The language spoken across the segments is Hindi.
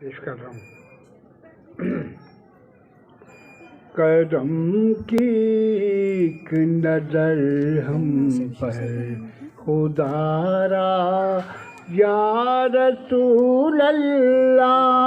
पेश कर रहा हूँ। करम की एक नजर हम पर खुदारा या रसूल अल्लाह।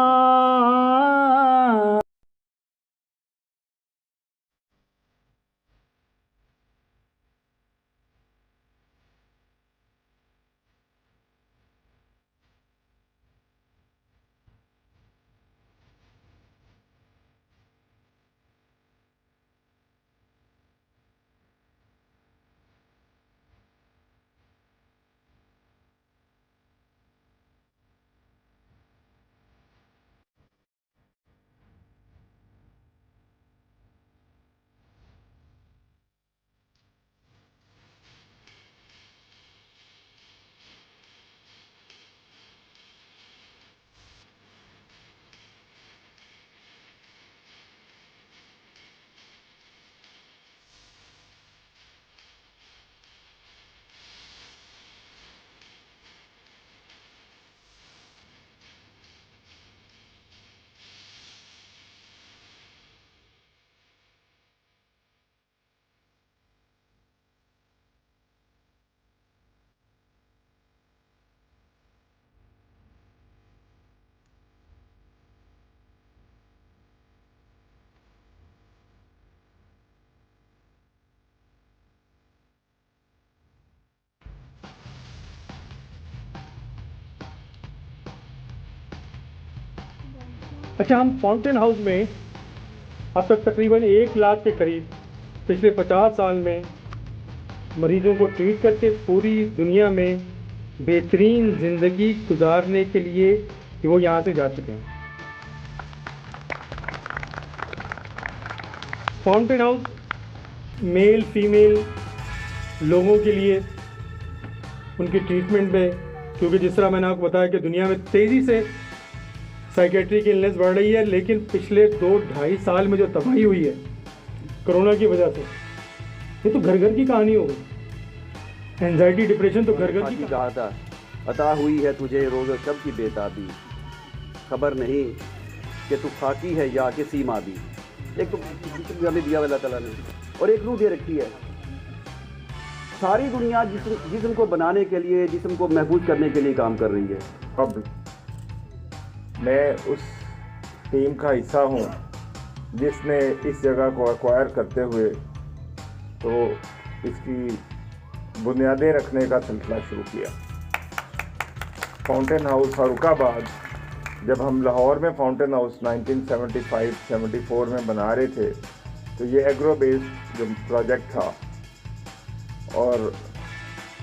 अच्छा, हम फाउंटेन हाउस में अब तक तकरीबन 1 लाख के करीब पिछले 50 साल में मरीजों को ट्रीट करके पूरी दुनिया में बेहतरीन ज़िंदगी गुजारने के लिए कि वो यहाँ से जा चुके हैं। फाउंटेन हाउस मेल फीमेल लोगों के लिए उनकी ट्रीटमेंट में, क्योंकि जिस तरह मैंने आपको बताया कि दुनिया में तेज़ी से साइकेट्री की इलनेस बढ़ रही है, लेकिन पिछले 2-2.5 साल में जो तबाही हुई है कोरोना की वजह से, ये तो घर घर की कहानी हो गई। एंजाइटी डिप्रेशन तो घर घर की कहा था, अता हुई है तुझे रोज़ शब की बेताबी, खबर नहीं कि तू खाकी है या कि सीमा भी। एक तो हमें दिया अल्लाह ताला ने, और एक रूह दे रखी है। सारी दुनिया जिस्म को बनाने के लिए, जिस्म को महफूज करने के लिए काम कर रही है। अब मैं उस टीम का हिस्सा हूँ जिसने इस जगह को एक्वायर करते हुए तो इसकी बुनियादें रखने का सिलसिला शुरू किया। फाउंटेन हाउस फारुखाबाद, जब हम लाहौर में फाउंटेन हाउस 1975-74 में बना रहे थे, तो ये एग्रो बेस्ड जो प्रोजेक्ट था, और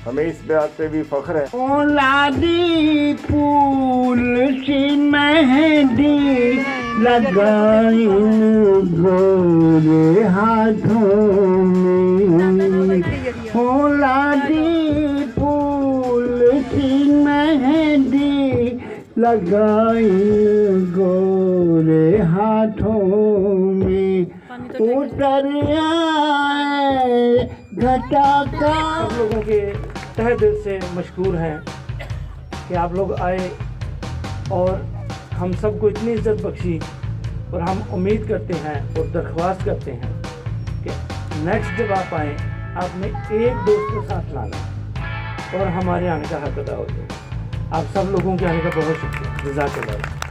हमें इस बात पे भी फख्र है। औलादी फूल सी मेहंदी लगाई गोरे हाथों में, औलादी फूल सी मेहंदी लगाई गोरे हाथों में, उतर आए घटा का। आप लोगों के तहे दिल से मशकूर हैं कि आप लोग आए और हम सबको इतनी इज्जत बख्शी, और हम उम्मीद करते हैं और दरख्वास्त करते हैं कि नेक्स्ट जब आप आएँ, आपने एक दोस्त को साथ लाना और हमारे आने का हक अदा हो जाए। आप सब लोगों के आने का बहुत शुक्रिया। जज़ाकल्लाह।